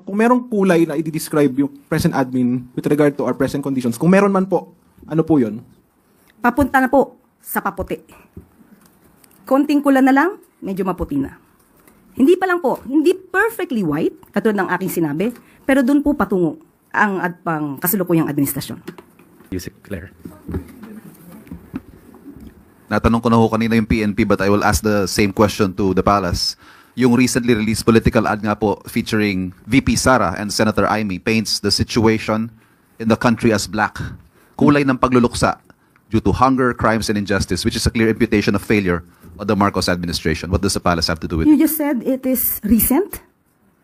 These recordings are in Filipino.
Kung merong kulay na i-describe yung present admin with regard to our present conditions, kung meron man po, ano po yun? Papunta na po sa paputi. Konting pula na lang, medyo maputi na. Hindi pa lang po, hindi perfectly white, katulad ng aking sinabi, pero doon po patungo ang pang kasalukuyang administrasyon. Yusek Claire. Natanong ko na ho kanina yung PNP, but I will ask the same question to the palace. Yung recently released political ad nga po featuring VP Sara and Senator Amy paints the situation in the country as black. Kulay ng pagluluksa due to hunger, crimes, and injustice, which is a clear imputation of failure of the Marcos administration. What does the palace have to do with it? You just said it is recent?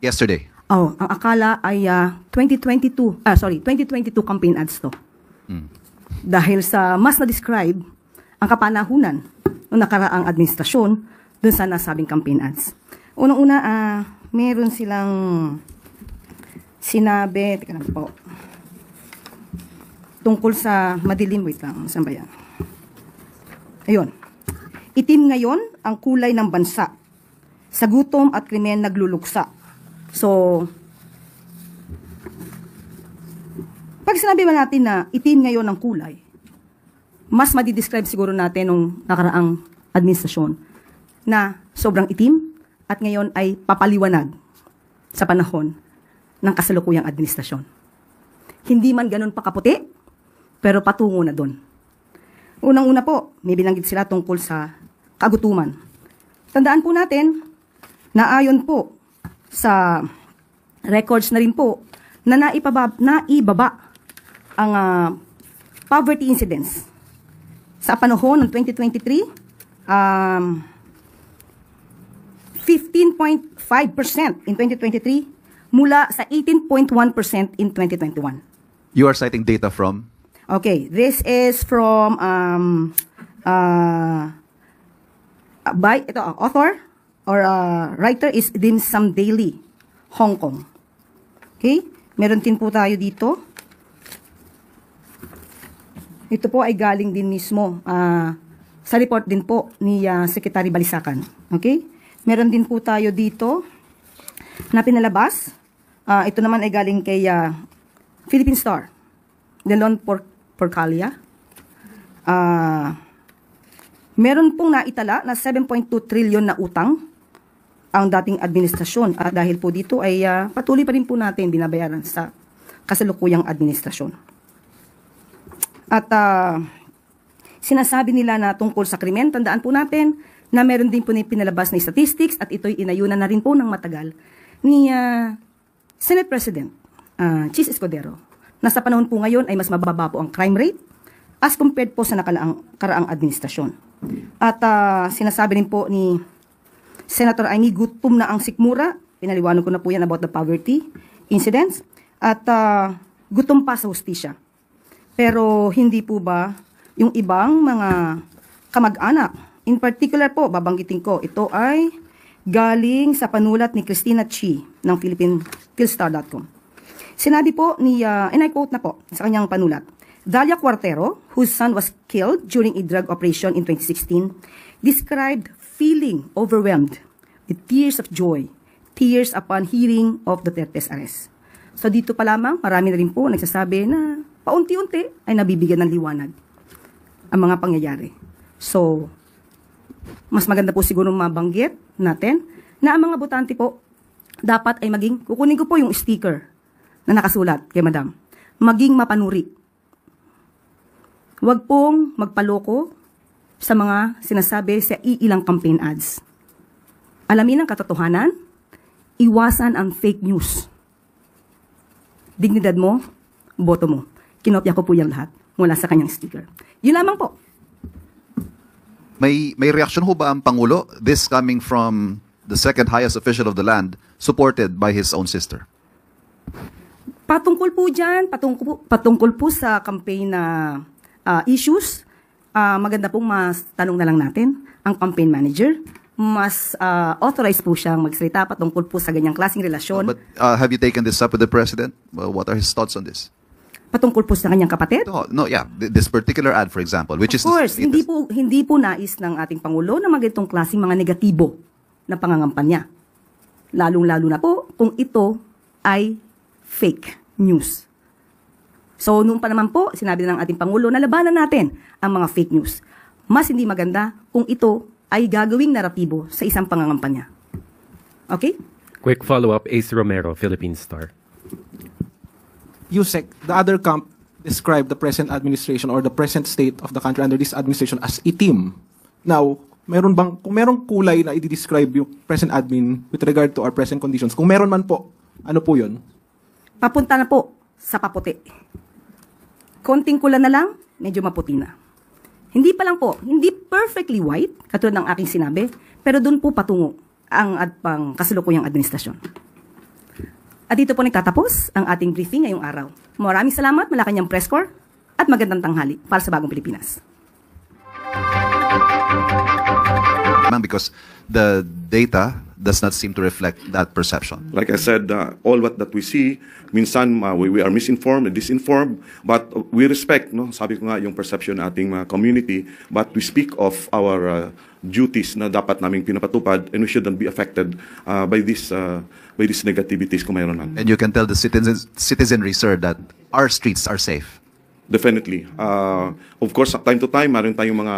Yesterday. Oh, ang akala ay 2022 campaign ads to. Dahil sa mas na-describe ang kapanahunan ng nakaraang administrasyon dun sa nasabing campaign ads. Unang-una, meron silang sinabi, teka lang po, tungkol sa madilim, wait lang, saan ba yan? Ayun. Itim ngayon ang kulay ng bansa. Sa gutom at krimen nagluluksa. So, pag sinabi ba natin na itim ngayon ang kulay, mas madidescribe siguro natin nung nakaraang administrasyon na sobrang itim at ngayon ay papaliwanag sa panahon ng kasalukuyang administrasyon. Hindi man ganun pa kaputi, pero patungo na doon. Unang-una po, may binanggit sila tungkol sa kagutuman. Tandaan po natin na ayon po sa records na rin po na naibaba ang poverty incidence sa panahon ng 2023, 15.5% in 2023 mula sa 18.1% in 2021. You are citing data from? Okay, this is from by ito author or writer is Dim Sum Daily, Hong Kong. Okay? Meron din po tayo dito. Ito po ay galing din mismo sa report din po ni Secretary Balisacan. Okay? Meron din po tayo dito na pinalabas. Ito naman ay galing kay Philippine Star, Delon Porcalia. Meron pong naitala na 7.2 trillion na utang ang dating administrasyon. Dahil po dito ay patuloy pa rin po natin binabayaran sa kasalukuyang administrasyon. At sinasabi nila na tungkol sa krimen, tandaan po natin na meron din po na pinalabas na statistics at ito'y inayunan na rin po ng matagal ni Senate President Chis Escudero na sa panahon po ngayon ay mas mababa po ang crime rate as compared po sa nakaraang administrasyon. At sinasabi rin po ni Senator Amy, gutom na ang sikmura. Pinaliwanag ko na po yan about the poverty incidents. At gutom pa sa hustisya. Pero hindi po ba yung ibang mga kamag-anak, in particular po, babanggitin ko, ito ay galing sa panulat ni Christina Chi ng PhilStar.com. Sinabi po ni, and I quote na po sa kanyang panulat, Dalia Cuartero, whose son was killed during a drug operation in 2016, described feeling overwhelmed with tears of joy, tears upon hearing of Duterte's arrest. So dito pa lamang, marami na rin po nagsasabi na paunti-unti ay nabibigyan ng liwanag ang mga pangyayari. So, mas maganda po siguro mabanggit natin na ang mga botante po dapat ay maging, kukunin ko po yung sticker na nakasulat kay Madam, maging mapanuri. Huwag pong magpaloko sa mga sinasabi sa iilang campaign ads. Alamin ang katotohanan, iwasan ang fake news. Dignidad mo, boto mo. Kinopya ko po yung lahat mula sa kanyang sticker. Yun lamang po. May reaction ho ba ang Pangulo? This coming from the second highest official of the land, supported by his own sister. Patungkol po dyan, patungkol po sa campaign na issues, maganda pong mas tanong na lang natin ang campaign manager. Mas authorized po siyang magsalita patungkol po sa ganyang klaseng relasyon. But have you taken this up with the President? What are his thoughts on this? Patungkol po sa kanyang kapatid? No, yeah. This particular ad, for example, which is... Of course, hindi po nais ng ating Pangulo na magitong klaseng mga negatibo na pangangampanya. Lalong-lalo na po kung ito ay fake news. So, noon pa naman po, sinabi ng ating Pangulo na labanan natin ang mga fake news. Mas hindi maganda kung ito ay gagawing naratibo sa isang pangangampanya. Okay? Quick follow-up, Ace Romero, Philippine Star. Yusek, the other camp described the present administration or the present state of the country under this administration as itim. Now, kung merong kulay na i-describe yung present admin with regard to our present conditions, kung meron man po, ano po yun? Papunta na po sa paputi. Konting kula na lang, medyo maputi na. Hindi pa lang po, hindi perfectly white, katulad ng aking sinabi, pero doon po patungo ang pang kasalukuyang administrasyon. At dito po nagtatapos ang ating briefing ngayong araw. Maraming salamat, Malacanang Press Corps, at magandang tanghali para sa Bagong Pilipinas. Because the data does not seem to reflect that perception. Like I said, all that we see, minsan we are misinformed and disinformed, but we respect, no? Sabi ko nga yung perception ng ating community, but we speak of our duties na dapat naming pinapatupad, and we shouldn't be affected by these negativities kung mayroon man. And you can tell the citizenry, sir, that our streets are safe. Definitely. Of course, time to time, meron tayong mga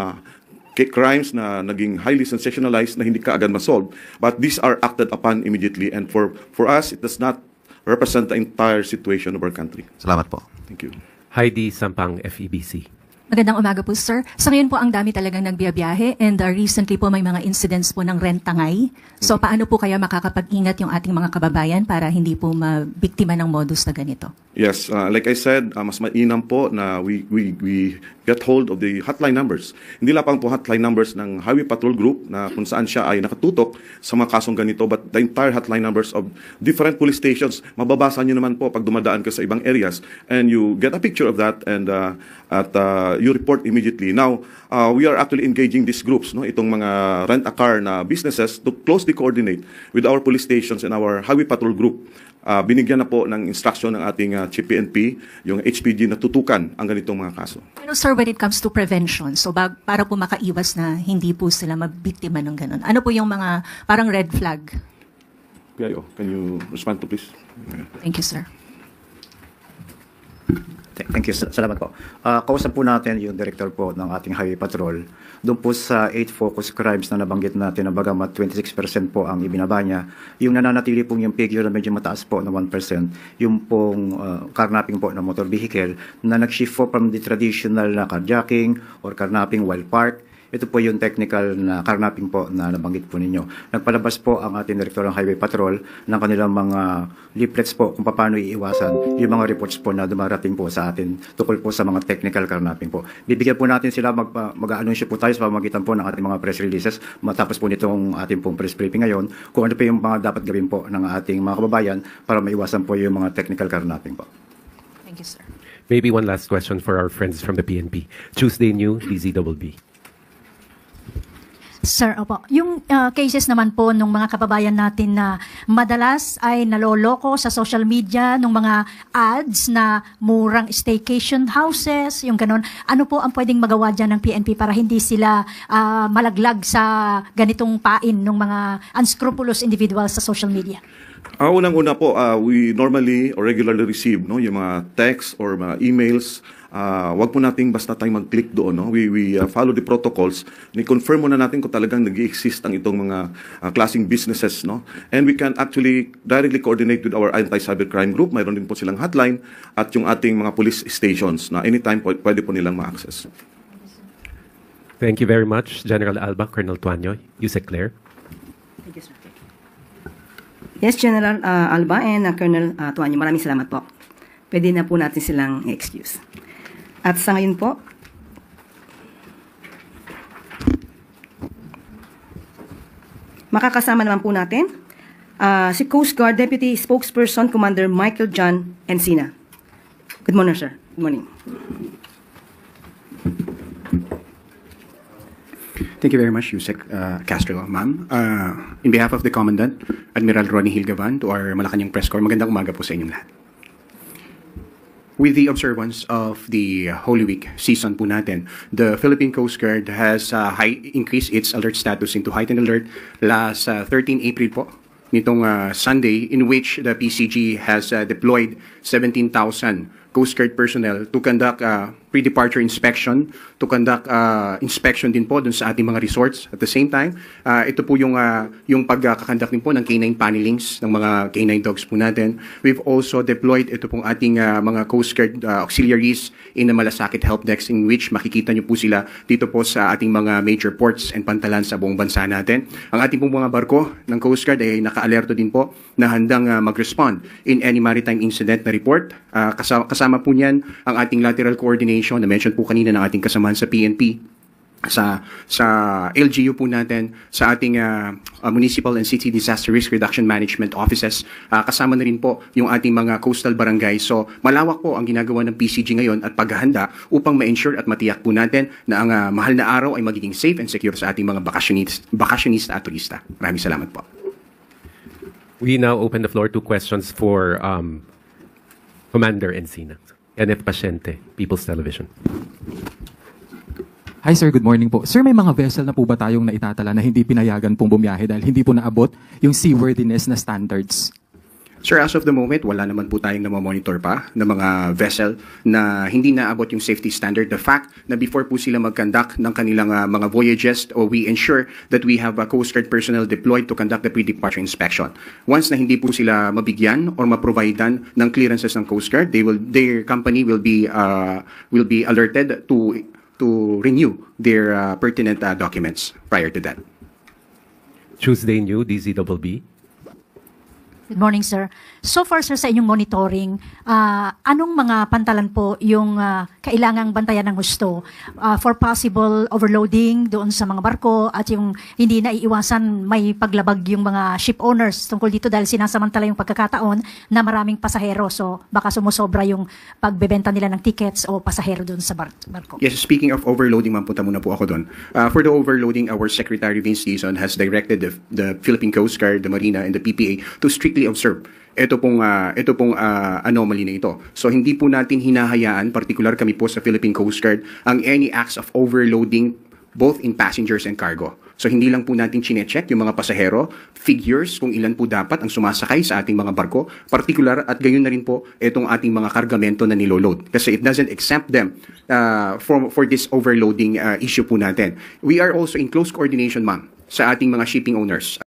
crimes na naging highly sensationalized na hindi kaagad masolve, but these are acted upon immediately, and for us, it does not represent the entire situation of our country. Salamat po. Thank you. Heidi Sampang, FEBC. Magandang umaga po, sir. Sa ngayon po, ang dami talagang nagbiyabiyahe, and recently po may mga incidents po ng rent-tangay. So, paano po kaya makakapag-ingat yung ating mga kababayan para hindi po mabiktima ng modus na ganito? Yes, like I said, mas mainam po na we get hold of the hotline numbers. Hindi lamang po hotline numbers ng Highway Patrol Group na kung saan siya ay nakatutok sa mga kasong ganito, but the entire hotline numbers of different police stations. Mababasa nyo naman po pag dumadaan ka sa ibang areas, and you get a picture of that, and you report immediately. Now, we are actually engaging these groups, no, itong mga rent-a-car na businesses, to closely coordinate with our police stations and our Highway Patrol Group. Binigyan na po ng instruction ng ating Chief PNP, yung HPG, na tutukan ang ganitong mga kaso. Pero sir, when it comes to prevention, so para po makaiwas na hindi po sila mabiktima ng ganun, ano po yung mga parang red flag? Gayo, can you respond to please? Thank you, sir. Thank you. Salamat po. Kausap po natin yung director po ng ating Highway Patrol. Doon po sa 8 focus crimes na nabanggit natin na bagamat 26% po ang ibinaba niya, yung nananatili pong yung figure na medyo mataas po na 1%, yung pong carnapping po ng motor vehicle na nag-shift po from the traditional na carjacking or carnapping while parked. Ito po yung technical na carnapping po na nabanggit po ninyo. Nagpalabas po ang ating Direktor ng Highway Patrol ng kanilang mga leaflets po kung paano iiwasan yung mga reports po na dumarating po sa atin tukol po sa mga technical carnapping po. Bibigyan po natin sila, mag-anunsyo po tayo sa pamamagitan po ng ating mga press releases matapos po nitong ating pong press briefing ngayon kung ano po yung mga dapat gawin po ng ating mga kababayan para maiwasan po yung mga technical carnapping po. Thank you, sir. Maybe one last question for our friends from the PNP. Tuesday New, DZBB. Sir, opo. Yung cases naman po ng mga kababayan natin na madalas ay naloloko sa social media ng mga ads na murang staycation houses, yung ganon. Ano po ang pwedeng magawa dyan ng PNP para hindi sila malaglag sa ganitong pain ng mga unscrupulous individuals sa social media? Unang-una po, we normally or regularly receive, no, yung mga texts or mga emails. Wag po nating basta tayong mag-click doon. No? We follow the protocols. Ni-confirm muna natin kung talagang nag-i-exist ang itong mga klaseng businesses. No? And we can actually directly coordinate with our anti-cybercrime group. Mayroon din po silang hotline at yung ating mga police stations na anytime pwede po nilang ma-access. Thank you very much, General Alba, Colonel Tuanyo, Yusek Claire. Thank you, sir. Yes, General Alba and Colonel Tuanyo, maraming salamat po. Pwede na po natin silang excuse. At sa ngayon po, makakasama naman po natin si Coast Guard Deputy Spokesperson Commander Michael John Encina. Good morning, sir. Good morning. Thank you very much, Yusek Castro, ma'am. In behalf of the Commandant, Admiral Ronnie Hilgavan, to our Malacanang Press Corps, magandang umaga po sa inyong lahat. With the observance of the Holy Week season po natin, the Philippine Coast Guard has increased its alert status into heightened alert last 13 April po nitong Sunday, in which the PCG has deployed 17,000 Coast Guard personnel to conduct pre-departure inspection, to conduct inspection din po dun sa ating mga resorts. At the same time, ito po yung pagkakandak din po ng canine panelings ng mga canine dogs po natin. We've also deployed ito pong ating mga Coast Guard auxiliaries in the Malasakit Help Desk, in which makikita nyo po sila dito po sa ating mga major ports and pantalan sa buong bansa natin. Ang ating pong mga barko ng Coast Guard ay naka-alerto din po na handang mag-respond in any maritime incident na report. Kasama po niyan ang ating lateral coordination na mention po kanina ng ating kasamahan sa PNP, sa LGU po natin, sa ating Municipal and City Disaster Risk Reduction Management Offices. Kasama na rin po yung ating mga coastal barangay. So malawak po ang ginagawa ng PCG ngayon at paghahanda upang ma-ensure at matiyak po natin na ang mahal na araw ay magiging safe and secure sa ating mga bakasyonista at turista. Maraming salamat po. We now open the floor to questions for Commander Encina. NF Pasyente, People's Television. Hi sir, good morning po. Sir, may mga vessel na po ba tayong naitatala na hindi pinayagan pong bumiyahe dahil hindi po naabot yung seaworthiness na standards? Sir, as of the moment, wala naman po tayong namamonitor pa ng mga vessel na hindi naabot yung safety standard. The fact na before po sila mag-conduct ng kanilang mga voyages, we ensure that we have Coast Guard personnel deployed to conduct the pre-departure inspection. Once na hindi po sila mabigyan or maprovidean ng clearances ng Coast Guard, their company will be alerted to renew their pertinent documents prior to that. Tuesday New, DZBB. Good morning, sir. So far, sir, sa inyong monitoring, anong mga pantalan po yung kailangang bantayan ng gusto for possible overloading doon sa mga barko at yung hindi na iiwasan may paglabag yung mga ship owners tungkol dito dahil sinasamantala yung pagkakataon na maraming pasahero. So baka sumusobra yung pagbebenta nila ng tickets o pasahero doon sa barko. Yes, speaking of overloading, punta muna po ako doon. For the overloading, our Secretary Vince Dizon has directed the Philippine Coast Guard, the Marina, and the PPA to strictly observe ito pong anomaly na ito. So hindi po natin hinahayaan, particular kami po sa Philippine Coast Guard, ang any acts of overloading both in passengers and cargo. So hindi lang po natin chinecheck yung mga pasahero, figures kung ilan po dapat ang sumasakay sa ating mga barko, particular at gayon na rin po itong ating mga kargamento na niloload. Kasi it doesn't exempt them for this overloading issue po natin. We are also in close coordination, ma'am, sa ating mga shipping owners.